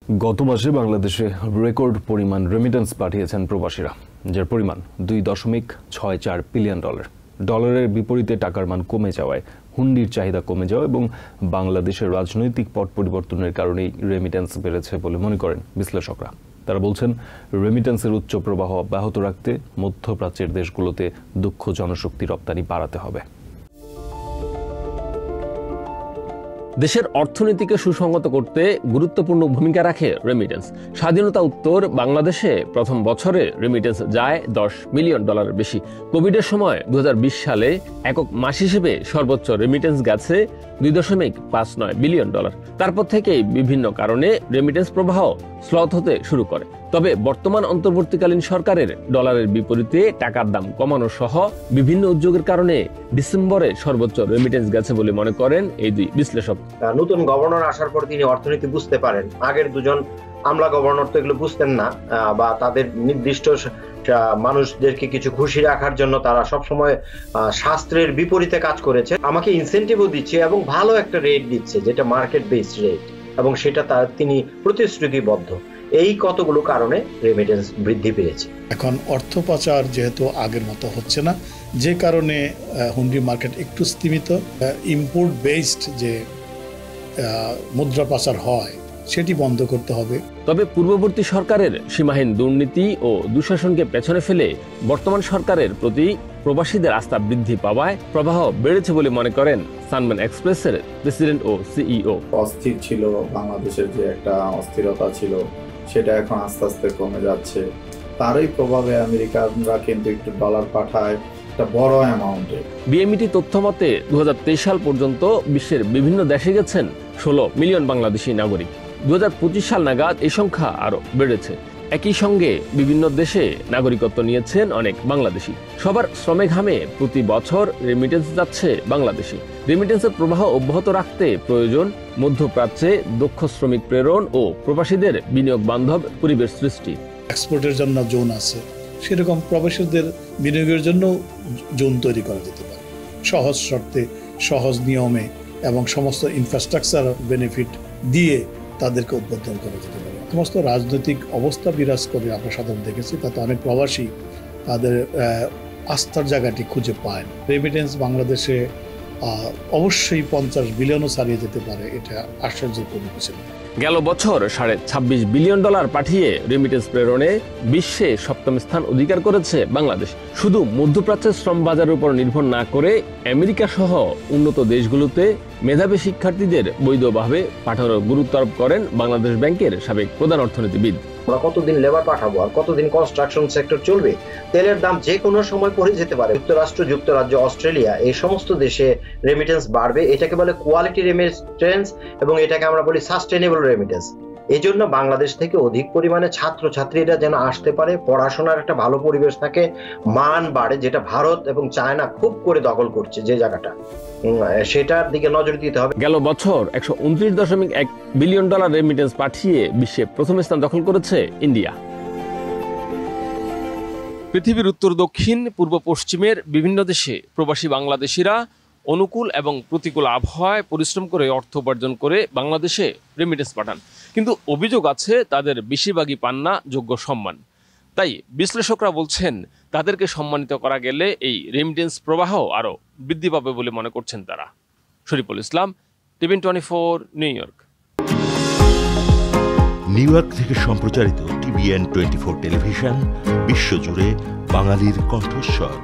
গত মাসে বাংলাদেশে রেকর্ড পরিমাণ রেমিটেন্স পাঠিয়েছেন প্রবাসীরা, যার পরিমাণ $2.64 বিলিয়ন। ডলারের বিপরীতে টাকার মান কমে যাওয়ায়, হুন্ডির চাহিদা কমে যাওয়া এবং বাংলাদেশের রাজনৈতিক পট পরিবর্তনের কারণেই রেমিটেন্স বেড়েছে বলে মনে করেন বিশ্লেষকরা। তারা বলছেন, রেমিটেন্সের উচ্চ প্রবাহ অব্যাহত রাখতে মধ্যপ্রাচ্যের দেশগুলোতে দক্ষ জনশক্তি রপ্তানি বাড়াতে হবে। দেশের অর্থনীতিকে সুসংহত করতে গুরুত্বপূর্ণ ভূমিকা রাখে রেমিটেন্স। স্বাধীনতা উত্তর বাংলাদেশে প্রথম বছরে রেমিটেন্স যায় $10 মিলিয়ন বেশি। কোভিডের সময় 2020 সালে একক মাস হিসেবে সর্বোচ্চ রেমিটেন্স গেছে $2.59 বিলিয়ন। তারপর থেকেই বিভিন্ন কারণে রেমিটেন্স প্রবাহ স্লথ হতে শুরু করে। তবে বর্তমান অন্তর্বর্তীকালীন সরকারের ডলারের বিপরীতে টাকার দাম কমানো সহ বিভিন্ন উদ্যোগের কারণে ডিসেম্বরে সর্বোচ্চ রেমিটেন্স গেছে বলে মনে করেন এই দুই বিশ্লেষক। নতুন গভর্নর আসার পর তিনি অর্থনীতি বুঝতে পারেন। আগের দুজন আমলা গভর্নর তো এগুলো বুঝতেন না, বা তাদের নির্দিষ্ট মানুষদেরকে কিছু খুশি রাখার জন্য তারা সবসময় শাস্ত্রের বিপরীতে কাজ করেছে। আমাকে ইনসেন্টিভও দিচ্ছে এবং ভালো একটা রেট দিচ্ছে, যেটা মার্কেট বেসড রেট, এবং সেটা তিনি প্রতিশ্রুতিবদ্ধ। এই কতগুলো কারণে রেমিটেন্স বৃদ্ধি পেয়েছে। এখন অর্থ পাচার যেহেতু আগের মতো হচ্ছে না, যে কারণে হুন্ডি মার্কেট একটু স্তীমিত। ইম্পোর্ট বেসড যে মুদ্রা পাচার হয় সেটি বন্ধ করতে হবে। তবে পূর্ববর্তী সরকারের সীমাহীন দুর্নীতি ও দুঃশাসনকে পেছনে ফেলে বর্তমান সরকারের প্রতি প্রবাসীদের আস্থা বৃদ্ধি পাওয়ায় প্রবাহ বেড়েছে বলে মনে করেন সানমান এক্সপ্রেসের প্রেসিডেন্ট ও সিইও। অস্থির ছিল বাংলাদেশের যে একটা অস্থিরতা ছিল, সেটা এখন আস্তে আস্তে কমে যাচ্ছে। তারই প্রভাবে আমেরিকানরা কিন্তু একটু ডলার পাঠায় একটা বড় অ্যামাউন্টে। বিএমইটি তথ্য মতে 2023 সাল পর্যন্ত বিশ্বের বিভিন্ন দেশে গেছেন 16 মিলিয়ন বাংলাদেশি নাগরিক। 2025 সাল নাগাদ এই সংখ্যা আরো বেড়েছে। একই সঙ্গে বিভিন্ন দেশে নাগরিকত্ব নিয়েছেন অনেক বাংলাদেশি। সবার শ্রমে ঘামে প্রতি বছর রেমিটেন্স যাচ্ছে বাংলাদেশে। রেমিটেন্সের প্রবাহ অব্যাহত রাখতে প্রয়োজন মধ্যপ্রাচ্যে দক্ষ শ্রমিক প্রেরণ ও প্রবাসীদের বিনিয়োগ বান্ধব পরিবেশ সৃষ্টি। এক্সপোর্টের জন্য জোন আছে, সেরকম প্রবাসীদের বিনিয়োগের জন্য জোন তৈরি করা যেতে পারে, সহজ শর্তে, সহজ নিয়মে এবং সমস্ত ইনফ্রাস্ট্রাকচার বেনিফিট দিয়ে তাদেরকে উদ্বোধন করা যেতে পারে। সমস্ত রাজনৈতিক অবস্থা বিরাজ করে আমরা সাধারণত দেখেছি, তাতে অনেক প্রবাসী তাদের আস্থার জায়গাটি খুঁজে পায় না। রেমিটেন্স বাংলাদেশে অবশ্যই 50 বিলিয়নও ছাড়িয়ে যেতে পারে, এটা আশ্চর্যের কোনো কিছু নেই। গেল বছর $26 বিলিয়ন পাঠিয়ে রেমিটেন্স প্রেরণে বিশ্বে 7ম স্থান অধিকার করেছে বাংলাদেশ। শুধু মধ্যপ্রাচ্যের শ্রম বাজারের উপর নির্ভর না করে আমেরিকা সহ উন্নত দেশগুলোতে মেধাবী শিক্ষার্থীদের বৈধভাবে পাঠানোর গুরুত্ব আরোপ করেন বাংলাদেশ ব্যাংকের সাবেক প্রধান অর্থনীতিবিদ। আমরা কতদিন লেবার পাঠাবো আর কতদিন কনস্ট্রাকশন সেক্টর চলবে? তেলের দাম যে কোনো সময় পড়ে যেতে পারে। যুক্তরাষ্ট্র, যুক্তরাজ্য, অস্ট্রেলিয়া, এই সমস্ত দেশে রেমিটেন্স বাড়বে। এটাকে বলে কোয়ালিটি রেমিটেন্স এবং এটাকে আমরা বলি সাস্টেনেবল রেমিটেন্স। এই জন্য বাংলাদেশ থেকে অধিক পরিমাণে ছাত্রছাত্রীরা যেন আসতে পারে, পড়াশোনার একটা ভালো পরিবেশ থাকে, মান বাড়ে, যেটা ভারত এবং চায়না খুব করে দখল করছে যে জায়গাটা, সেটার দিকে নজর দিতে হবে। গেল বছর $129.1 বিলিয়ন রেমিটেন্স পাঠিয়ে বিশ্বে প্রথম স্থান দখল করেছে ইন্ডিয়া। পৃথিবীর উত্তর, দক্ষিণ, পূর্ব, পশ্চিমের বিভিন্ন দেশে প্রবাসী বাংলাদেশিরা অনুকূল এবং প্রতিকূল আবহাওয়ায় পরিশ্রম করে অর্থ উপার্জন করে বাংলাদেশে রেমিটেন্স পাঠান, কিন্তু অভিযোগ আছে তাদের বেশিরভাগই পান না যোগ্য সম্মান। তাই বিশ্লেষকরা বলছেন, তাদেরকে সম্মানিত করা গেলে এই রেমিটেন্স প্রবাহ আরও বৃদ্ধি পাবে বলে মনে করছেন তারা। Shariful Islam, TVN 24, New York. New York থেকে সম্প্রচারিত টিভিএন 24 টেলিভিশন বিশ্বজুড়ে বাঙালির কণ্ঠস্বর।